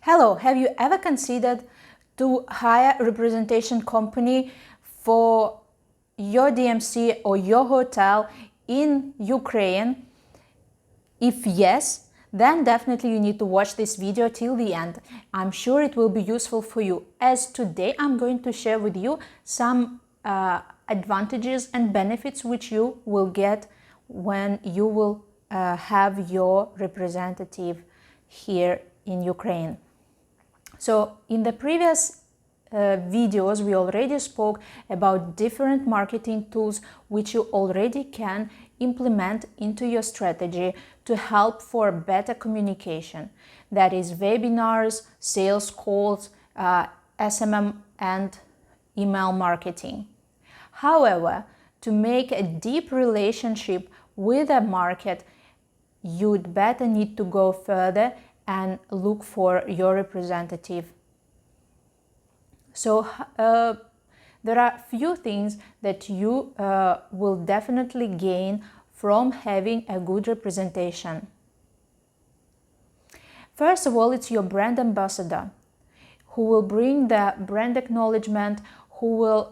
Hello, have you ever considered to hire a representation company for your DMC or your hotel in Ukraine? If yes, then definitely you need to watch this video till the end. I'm sure it will be useful for you, as today I'm going to share with you some advantages and benefits which you will get when you will have your representative here in Ukraine. So in the previous videos we already spoke about different marketing tools which you already can implement into your strategy to help for better communication. That is webinars, sales calls, SMM and email marketing. However, to make a deep relationship with a market, you'd better need to go further and look for your representative. So there are few things that you will definitely gain from having a good representation. First of all, it's your brand ambassador, who will bring the brand acknowledgement, who will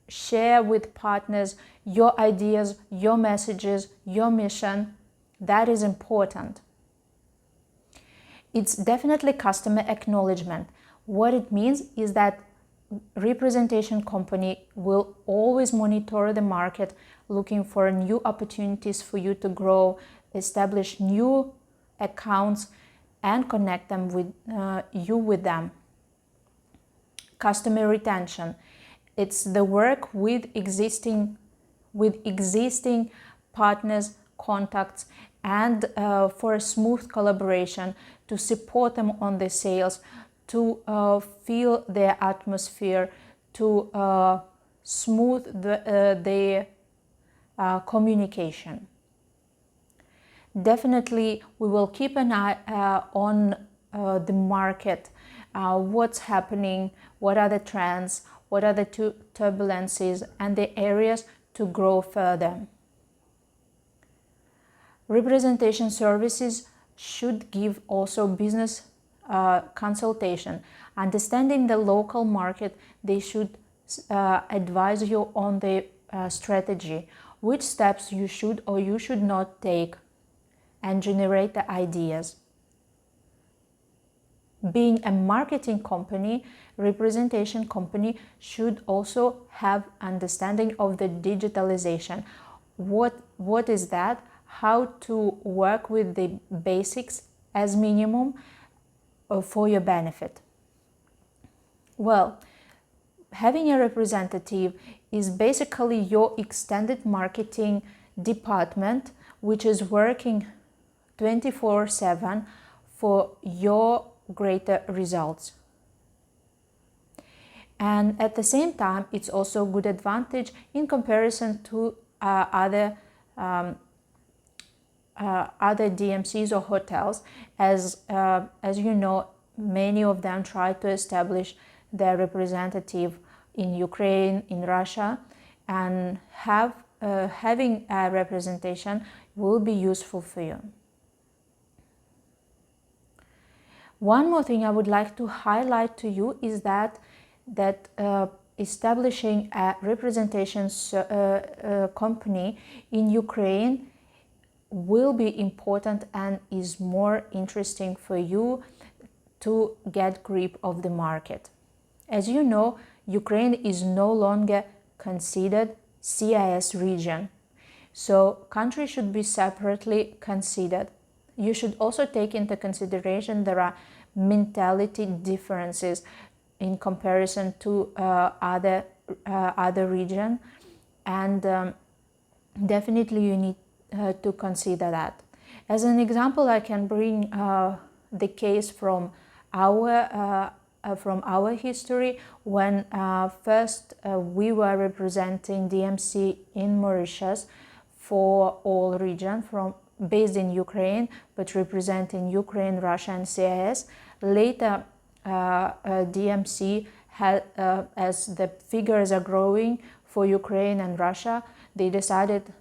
share with partners your ideas, your messages, your mission. That is important. It's definitely customer acknowledgement. What it means is that representation company will always monitor the market, looking for new opportunities for you to grow, establish new accounts and connect them with you with them. Customer retention. It's the work with existing partners, contacts, and for a smooth collaboration, to support them on the sales, to feel their atmosphere, to smooth the communication. Definitely, we will keep an eye on the market, what's happening, what are the trends, what are the turbulences, and the areas to grow further. Representation services should give also business consultation. Understanding the local market, they should advise you on the strategy, which steps you should or you should not take, and generate the ideas. Being a marketing company, representation company should also have understanding of the digitalization. What is that? How to work with the basics as minimum for your benefit. Well, having a representative is basically your extended marketing department, which is working 24/7 for your greater results. And at the same time, it's also a good advantage in comparison to other DMCs or hotels, as you know, many of them try to establish their representative in Ukraine, in Russia, and having a representation will be useful for you. One more thing I would like to highlight to you is that establishing a representation company in Ukraine will be important and is more interesting for you to get grip of the market. As you know, Ukraine is no longer considered CIS region, so countries should be separately considered. You should also take into consideration there are mentality differences in comparison to other region, and definitely you need to consider that. As an example, I can bring the case from our history, when first we were representing DMC in Mauritius for all region, based in Ukraine, but representing Ukraine, Russia, and CIS. Later, DMC had, as the figures are growing for Ukraine and Russia, they decided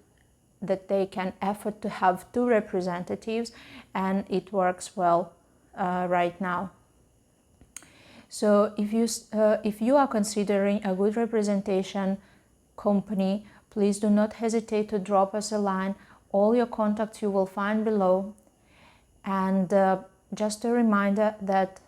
that they can afford to have two representatives, and it works well right now. So if you are considering a good representation company, please do not hesitate to drop us a line. All your contacts you will find below. And just a reminder that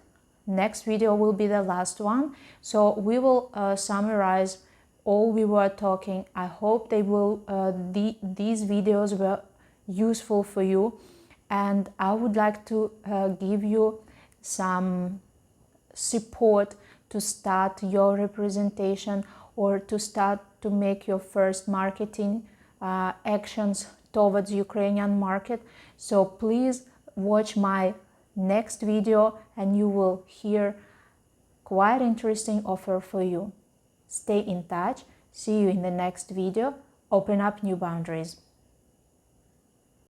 next video will be the last one, so we will summarize all we were talking. I hope these videos were useful for you, and I would like to give you some support to start your representation or to start to make your first marketing actions towards Ukrainian market. So please watch my next video and you will hear quite interesting offer for you. Stay in touch. See you in the next video. Open up new boundaries.